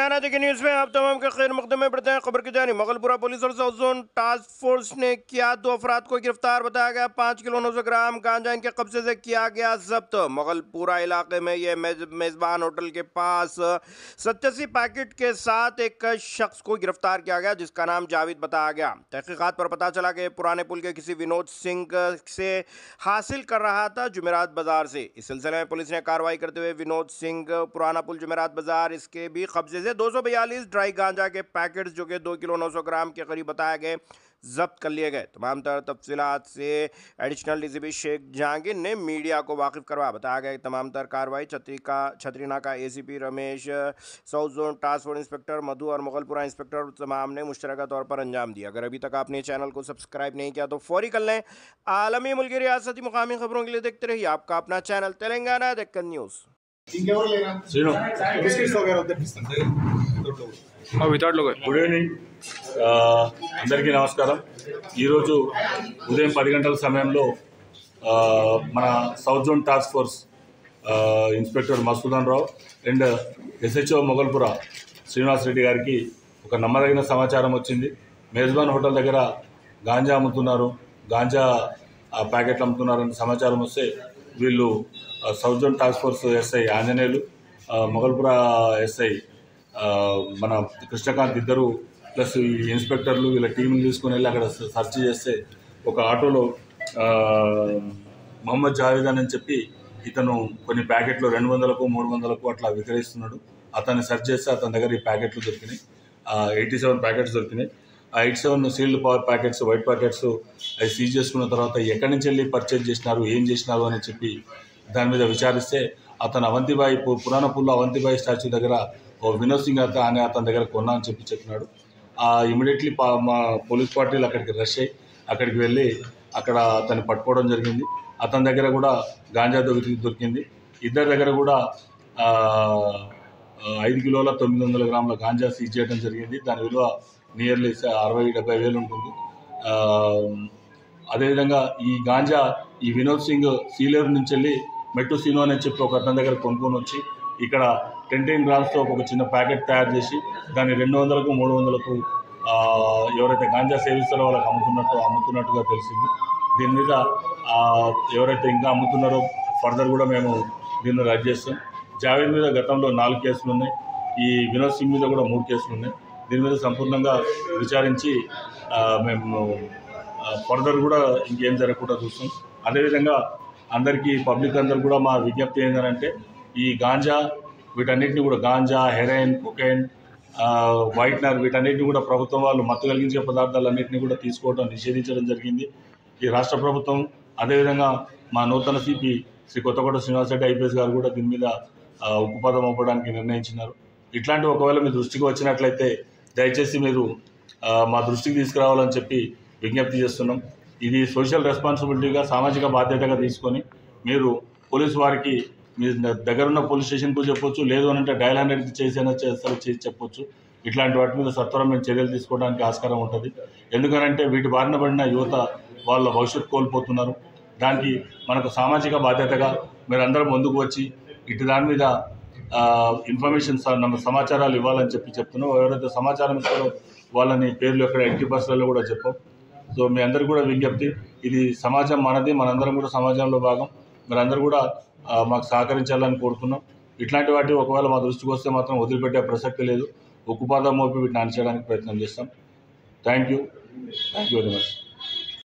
तेलंगाना के न्यूज़ में आप तमाम के खैर मकदम में बढ़ते हैं। खबर की जानी मगलपुरा पुलिस और साउथ जोन टास्क फोर्स ने किया 2 अफराद को गिरफ्तार। बताया गया 5 किलो 900 ग्राम गांजा इनके कब्जे से किया गया जब्त। मगलपुरा इलाके में ये मेजबान होटल के पास 87 पैकेट के साथ एक शख्स को गिरफ्तार किया गया जिसका नाम जावेद बताया गया। तहकीकात पर पता चला कि पुराने पुल के किसी विनोद सिंह से हासिल कर रहा था जुमेरात बाजार से। इस सिलसिले में पुलिस ने कार्रवाई करते हुए विनोद सिंह पुराना पुल जुमेरात बाजार इसके भी कब्जे से 242 ड्राई गांजा के पैकेट्स जो कि 2 किलो 900 ग्राम के करीब बताए गए जब्त कर लिए गए। तमाम तफसीलात से एडिशनल डीसीपी शेख जहांगीर ने मीडिया को वाकिफ करवा। बताया गया तमाम तर कार्रवाई छतरीना का ACP Ramesh, south zone task force inspector Madhu और मुगलपुरा इंस्पेक्टर तमाम ने मुश्तरका तौर पर अंजाम दिया। अगर अभी तक आपने चैनल को सब्सक्राइब नहीं किया तो फौरी कर लें। आलमी मुल्की रियासती मुकामी खबरों के लिए देखते रहिए आपका अपना channel Telangana Deccan news. Good evening అందరికీ నమస్కారం. ఈరోజు ఉదయం 10 గంటల సమయంలో మన south zone task force inspector Masudan Rao and SHO Moghalpura Srinivas Reddy గారికి ఒక నమ్మదగిన సమాచారం వచ్చింది. మేజ్బాన్ హోటల్ దగ్గర గాంజా అమ్ముతున్నారు, గాంజా ప్యాకెట్లు అమ్ముతున్నారని సమాచారం వస్తే వీళ్ళు south zone task force SI Anjaneyulu, Moghalpura SI మన కృష్ణకాంత్ ఇద్దరు ప్లస్ ఈ ఇన్స్పెక్టర్లు వీళ్ళ టీంని తీసుకుని వెళ్ళి అక్కడ సెర్చ్ చేస్తే ఒక ఆటోలో మొహమ్మద్ జావేద్ అని చెప్పి ఇతను కొన్ని ప్యాకెట్లు 200కు 300కు అట్లా విక్రయిస్తున్నాడు. అతన్ని సెర్చ్ చేస్తే అతని దగ్గర ఈ ప్యాకెట్లు దొరికినాయి. 87 ప్యాకెట్స్ దొరికినాయి. ఆ 87 sealed power packets, white packets అవి సీజ్ చేసుకున్న తర్వాత ఎక్కడి నుంచి వెళ్ళి పర్చేజ్ చేసినారు, ఏం చేసినారు అని చెప్పి దాని మీద విచారిస్తే అతను అవంతిబాయి పురాణ పుల్లో అవంతిబాయి స్టాచ్యూ దగ్గర ఓ వినోద్ సింగ్ అనే అతని దగ్గర కొన్నా అని చెప్పినాడు. ఇమీడియట్లీ మా పోలీస్ పార్టీలు అక్కడికి రష్ అయ్యి అక్కడికి వెళ్ళి అక్కడ అతన్ని పట్టుకోవడం జరిగింది. అతని దగ్గర కూడా గాంజా దొరికింది. ఇద్దరి దగ్గర కూడా 5 కిలోల 900 గ్రాముల గాంజా సీజ్ చేయడం జరిగింది. దాని విలువ నియర్లీ 60-70 వేలు ఉంటుంది. అదేవిధంగా ఈ గాంజా ఈ వినోద్ సింగ్ సీలేరు నుంచి వెళ్ళి మెట్టు సీను అని చెప్పి ఒక అతని దగ్గర కొనుక్కొని వచ్చి ఇక్కడ 10 గ్రామ్స్తో ఒక చిన్న ప్యాకెట్ తయారు చేసి దాన్ని 200కు 300కు ఎవరైతే గాంజా సేవిస్తారో వాళ్ళకి అమ్ముతున్నట్టుగా తెలిసింది. దీని మీద ఎవరైతే ఇంకా అమ్ముతున్నారో ఫర్దర్ కూడా మేము దీన్ని రద్దు చేస్తాం. జావేద్ మీద గతంలో 4 కేసులు ఉన్నాయి. ఈ వినోద్ సింగ్ మీద కూడా 3 కేసులు ఉన్నాయి. దీని మీద సంపూర్ణంగా విచారించి మేము ఫర్దర్ కూడా ఇంకేం జరగకుండా చూస్తాం. అదేవిధంగా అందరికీ పబ్లిక్ అందరు కూడా మా విజ్ఞప్తి ఏంటంటే ఈ గాంజా వీటన్నిటిని కూడా గాంజా, హెరాయిన్, కొకైన్, వైట్నర్ వీటన్నిటిని కూడా ప్రభుత్వం వాళ్ళు మత్తు కలిగించే పదార్థాలన్నింటినీ కూడా తీసుకోవడం నిషేధించడం జరిగింది. ఈ రాష్ట్ర ప్రభుత్వం అదేవిధంగా మా నూతన సిపి శ్రీ కొత్తకోట శ్రీనివాస్ రెడ్డి ఐపీఎస్ గారు కూడా దీని మీద ఉక్కుపాదం అవ్వడానికి నిర్ణయించినారు. ఇట్లాంటివి ఒకవేళ మీ దృష్టికి వచ్చినట్లయితే దయచేసి మీరు మా దృష్టికి తీసుకురావాలని చెప్పి విజ్ఞప్తి చేస్తున్నాం. ఇది సోషల్ రెస్పాన్సిబిలిటీగా సామాజిక బాధ్యతగా తీసుకొని మీరు పోలీసు వారికి మీ దగ్గరున్న పోలీస్ స్టేషన్కు చెప్పొచ్చు, లేదు అని అంటే డయల్ 100కి చేసి చెప్పొచ్చు. ఇట్లాంటి వాటి మీద సత్వరం మేము చర్యలు తీసుకోవడానికి ఆస్కారం ఉంటుంది. ఎందుకనంటే వీటి బారిన పడిన యువత వాళ్ళ భవిష్యత్తు కోల్పోతున్నారు. దానికి మనకు సామాజిక బాధ్యతగా మీరందరూ ముందుకు వచ్చి ఇటు దాని మీద ఇన్ఫర్మేషన్ సమాచారాలు ఇవ్వాలని చెప్తున్నాం. ఎవరైతే సమాచారం ఇస్తారో వాళ్ళని పేర్లు ఎక్కడ ఎట్టి బస్సులలో కూడా చెప్పాం. సో మీ అందరికీ కూడా విజ్ఞప్తి, ఇది సమాజం మనది, మనందరం కూడా సమాజంలో భాగం. మీరందరూ కూడా మాకు సహకరించాలని కోరుతున్నాం. ఇట్లాంటి వాటి ఒకవేళ మా దృష్టికి వస్తే మాత్రం వదిలిపెట్టే ప్రసక్తి లేదు. ఉక్కుపాదం మోపి వీటిని అణచేయడానికి ప్రయత్నం చేస్తాం. Thank you very much.